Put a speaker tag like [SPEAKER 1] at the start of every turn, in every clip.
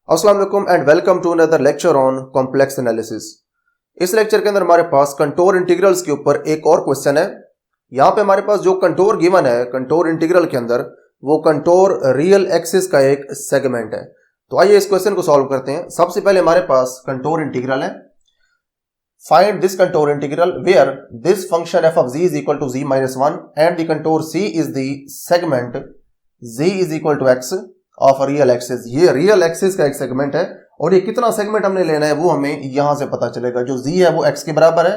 [SPEAKER 1] अस्सलाम वालेकुम and welcome to another lecture on complex analysis. इस लेक्चर के अंदर हमारे पास कंटोर इंटीग्रल्स के ऊपर एक और क्वेश्चन है। यहाँ पे हमारे पास जो कंटोर गिवन है कंटोर इंटीग्रल के अंदर वो कंटोर रियल एक्सिस का एक सेगमेंट है। तो आइए इस क्वेश्चन को सॉल्व करते हैं। सबसे पहले हमारे पास कंटोर इंटीग्रल है। Find this contour integral where this function f of z is equal to z minus 1 and the contour c is the segment z is equal to x of real axis. ये real axis का एक segment है और ये कितना segment हमने लेना है वो हमें यहां से पता चलेगा। जो z है वो x के बराबर है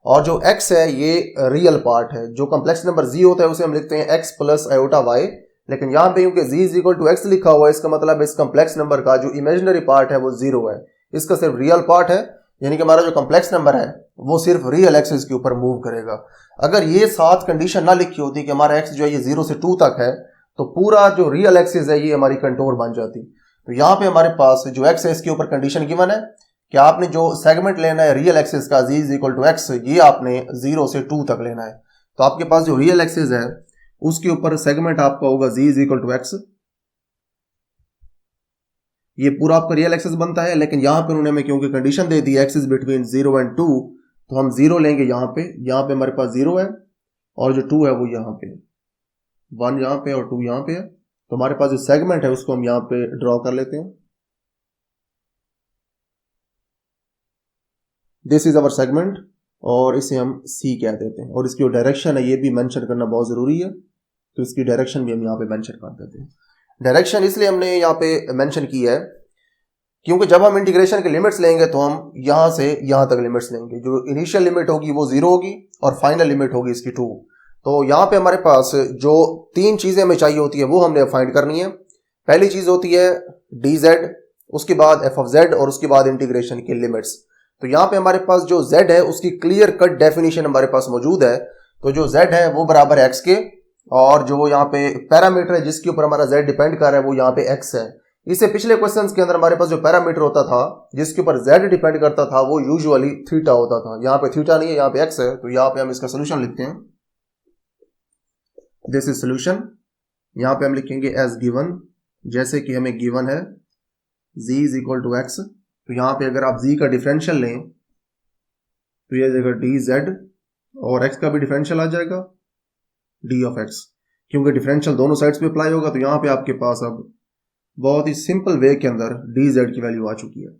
[SPEAKER 1] और जो x है ये रियल पार्ट है। जो कॉम्प्लेक्स नंबर z होता है उसे हम लिखते हैं x प्लस आयोटा y, लेकिन यहाँ पे क्योंकि z is equal to x लिखा हुआ है इसका मतलब इस कॉम्प्लेक्स नंबर का जो इमेजिनरी पार्ट है वो 0 है, इसका सिर्फ रियल पार्ट है, यानी कि हमारा जो कॉम्प्लेक्स नंबर है वो सिर्फ रियल एक्सिस के ऊपर मूव करेगा। अगर ये साथ कंडीशन ना लिखी होती कि हमारा x जो है ये 0 से 2 तक है तो पूरा जो रियल एक्सिस है ये हमारी कंटोर बन जाती। तो यहाँ पे हमारे पास जो x है इसके ऊपर कंडीशन गिवन है कि आपने जो सेगमेंट लेना है रियल एक्सिस का z is equal to x, ये आपने 0 से 2 तक लेना है। तो आपके पास जो रियल एक्सिस है उसके ऊपर सेगमेंट आपका होगा z is equal to x। ये पूरा आपका रियल एक्सिस बनता है, लेकिन यहाँ पे उन्होंने हमें क्योंकि condition they the axis between 0 and 2 तो हम 0 लेंगे। यहाँ पे हमारे पास 0 है और जो 2 है वो यहाँ पे, 1 यहाँ पे और 2 यहाँ पे है। तो हमारे पास जो सेगमेंट है उसको हम यहाँ पे ड्रॉ कर लेते हैं। दिस इज अवर सेगमेंट और इसे हम C कह देते हैं और इसकी जो डायरेक्शन है ये भी मेंशन करना बहुत जरूरी है, तो इसकी डायरेक्शन भी हम यहाँ पे मेंशन कर देते हैं। डायरेक्शन इसलिए हमने यहाँ पे मेंशन की है क्योंकि जब हम इंटीग्रेशन के लिमिट्स लेंगे तो हम यहाँ से यहाँ तक लिमिट्स लेंगे। जो इनिशियल लिमिट होगी वो 0 होगी और फाइनल लिमिट होगी इसकी 2। तो यहाँ पे हमारे पास जो 3 चीजें हमें चाहिए होती है वो हमने फाइंड करनी है। पहली चीज होती है dz, उसके बाद f ऑफ z और उसके बाद इंटीग्रेशन की लिमिट्स। तो यहाँ पे हमारे पास जो z है उसकी क्लियर कट डेफिनेशन हमारे पास मौजूद है। तो जो z है वो बराबर है x के और जो यहाँ पे पैरामीटर है जिसके ऊपर हमारा z डिपेंड कर रहा है वो यहाँ पे x है। इससे पिछले क्वेश्चंस के अंदर हमारे पास जो पैरामीटर होता था जिसके ऊपर z डिपेंड करता था वो यूजुअली थीटा होता था। यहाँ पे थीटा नहीं है, यहाँ पे x है। तो यहाँ पे हम इसका सोल्यूशन लिखते हैं। This is solution. यहाँ पे हम लिखेंगे एज गिवन, जैसे कि हमें गिवन है z is equal to x। तो यहाँ पे अगर आप z का डिफरेंशियल लें तो ये जाएगा dz और x का भी डिफरेंशियल आ जाएगा d ऑफ x, क्योंकि डिफरेंशियल दोनों साइड्स पे अप्लाई होगा। तो यहाँ पे आपके पास अब बहुत ही सिंपल वे के अंदर dz की वैल्यू आ चुकी है।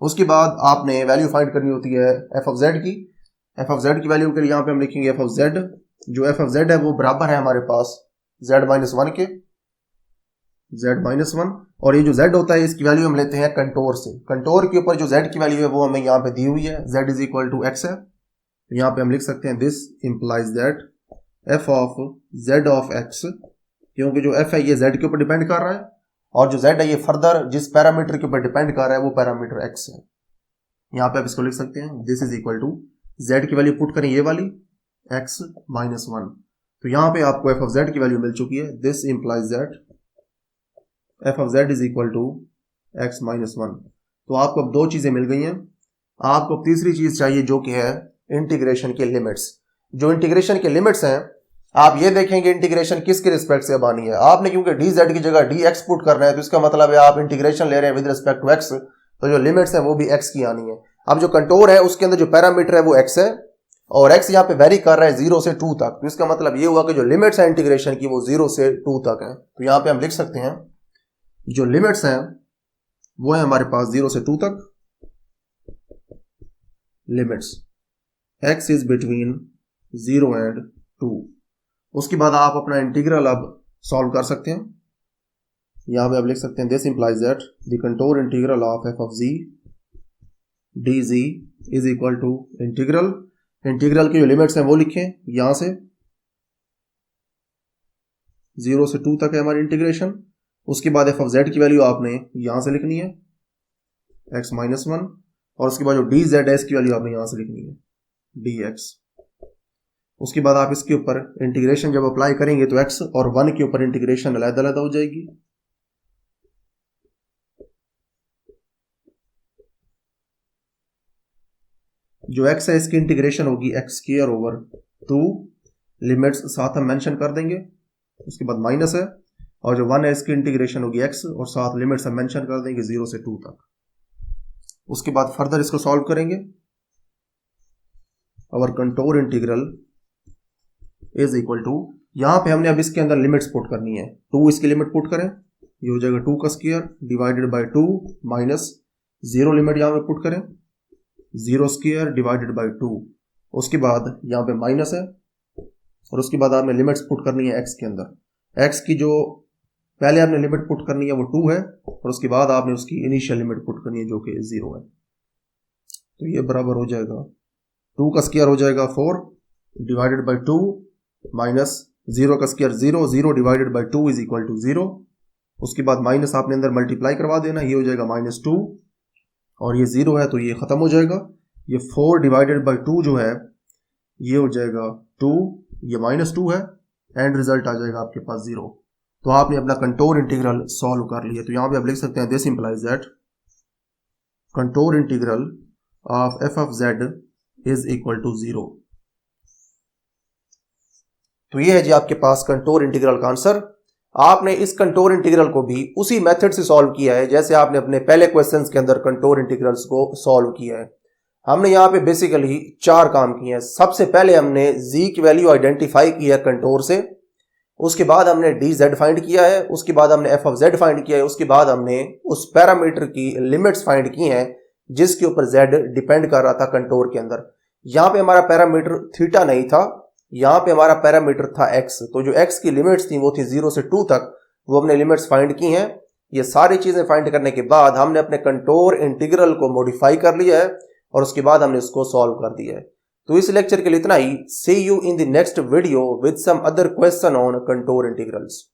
[SPEAKER 1] उसके बाद आपने वैल्यू फाइंड करनी होती है f ऑफ z की। f ऑफ z की वैल्यू के लिए यहाँ पे हम लिखेंगे f ऑफ z। जो f ऑफ z है वो बराबर है हमारे पास z माइनस 1 के, z माइनस 1। और ये जो z होता है इसकी वैल्यू हम लेते हैं कंटोर से। कंटोर के ऊपर जो z की वैल्यू है वो हमें यहाँ पे दी हुई है, z is equal to x है। तो यहाँ पे हम लिख सकते हैं this implies that f of z of x, क्योंकि जो f है ये z के ऊपर डिपेंड कर रहा है और जो z है ये फर्दर जिस पैरामीटर के ऊपर डिपेंड कर रहा है वो पैरामीटर x है। यहाँ पे आप इसको लिख सकते हैं this is equal to z की वैल्यू पुट करें ये वाली x माइनस 1। तो यहाँ पे आपको f ऑफ z की वैल्यू मिल चुकी है। This implies that f of z is equal to x minus 1। तो आपको अब 2 चीजें मिल गई हैं। आपको तीसरी चीज चाहिए जो कि है इंटीग्रेशन के लिमिट्स। जो इंटीग्रेशन के लिमिट्स हैं आप ये देखेंगे इंटीग्रेशन किसके रिस्पेक्ट से अब आनी है। आपने क्योंकि dz की जगह dx पुट करना है तो इसका मतलब है आप इंटीग्रेशन ले रहे हैं विद रिस्पेक्ट टू x, तो जो लिमिट्स हैं वो भी x की आनी है। अब जो कंटोर है उसके अंदर जो पैरामीटर है वो x है और x यहाँ पे वेरी कर रहा है 0 से 2 तक। तो इसका मतलब ये हुआ कि जो लिमिट्स है इंटीग्रेशन की वो 0 से 2 तक है। तो यहाँ पे हम लिख सकते हैं जो लिमिट्स हैं वो है हमारे पास 0 से 2 तक। Limits x is between 0 and 2। उसके बाद आप अपना इंटीग्रल अब सॉल्व कर सकते हैं। यहां पे आप लिख सकते हैं this implies that the contour integral of f of z dz is equal to integral की जो लिमिट्स हैं वो लिखें यहां से 0 से 2 तक है हमारी इंटीग्रेशन। उसके बाद f ऑफ z की वैल्यू आपने यहां से लिखनी है x माइनस 1 और उसके बाद जो dz है इसकी वैल्यू आपने यहां से लिखनी है dx। उसके बाद आप इसके ऊपर इंटीग्रेशन जब अप्लाई करेंगे तो x और 1 के ऊपर इंटीग्रेशन अलग-अलग हो जाएगी। जो x है इसकी इंटीग्रेशन होगी x स्क्वायर ओवर 2। लिमिट्स साथ हम मेंशन कर देंगे। उसके बाद माइनस है और जो 1 है इसकी इंटीग्रेशन होगी x, और साथ लिमिट्स हम मेंशन कर देंगे 0 से 2 तक। उसके बाद फर्दर इसको सॉल्व करेंगे। और contour integral is equal to, यहां पे हमने अब इसके अंदर लिमिट्स पुट करनी है। 2 इसकी लिमिट पुट करें, ये हो जाएगा 2 का square divided by 2 minus 0 limit यहां पे पुट करें, 0 स्क्वायर डिवाइडेड बाय 2। उसके बाद यहां पे माइनस है, और उसके बाद आपने लिमिट्स पुट करनी है x के अंदर। x की जो पहले आपने लिमिट पुट करनी है वो 2 है, और उसके बाद आपने उसकी इनिशियल लिमिट पुट करनी है जो कि 0 है। तो ये बराबर हो जाएगा 2 का स्क्वायर हो जाएगा 4 डिवाइडेड बाय 2 माइनस 0 का square 0, 0 divided by 2 is equal to 0। उसके बाद माइनस आपने अंदर मल्टीप्लाई करवा देना, ये हो जाएगा -2, और ये 0 है तो ये खत्म हो जाएगा। ये 4 डिवाइडेड बाय 2 जो है ये हो जाएगा 2, ये -2 है, एंड रिजल्ट आ जाएगा आपके पास 0। तो आपने अपना कंटूर इंटीग्रल सॉल्व कर लिया। तो यहां पे आप लिख सकते हैं this implies that contour integral of f of z is equal to 0। तो ये है जी आपके पास कंटूर इंटीग्रल का आंसर। आपने इस कंटूर इंटीग्रल को भी उसी मेथड से सॉल्व किया है जैसे आपने अपने पहले क्वेश्चंस के अंदर कंटूर इंटीग्रल्स को सॉल्व किया है। हमने यहाँ पे बेसिकली 4 काम किए हैं। सबसे पहले हमने z की वैल्यू आइडेंटिफाई की है कंटूर से, उसके बाद हमने dz फाइंड किया है, उसके बाद हमने f of z फाइंड किया है, उसके बाद हमने उस पैरामीटर की लिमिट्स फाइंड की हैं जिसके ऊपर z डिपेंड कर रहा था कंटूर के अंदर। यहाँ पे हमारा पैरामीटर थीटा नहीं था, यहाँ पे हमारा पैरामीटर था x। तो जो x की लिमिट्स थी वो थी 0 से 2 तक, वो हमने लिमिट्स फाइंड की हैं। ये सारी चीजें फाइंड करने के बाद हमने अपने कंटूर इंटीग्रल को मॉडिफाई कर लिया है, और उसके बाद हमने इसको सॉल्व कर दिया है। तो इस लेक्चर के लिए इतना ही। See you in the next video with some other question on contour integrals.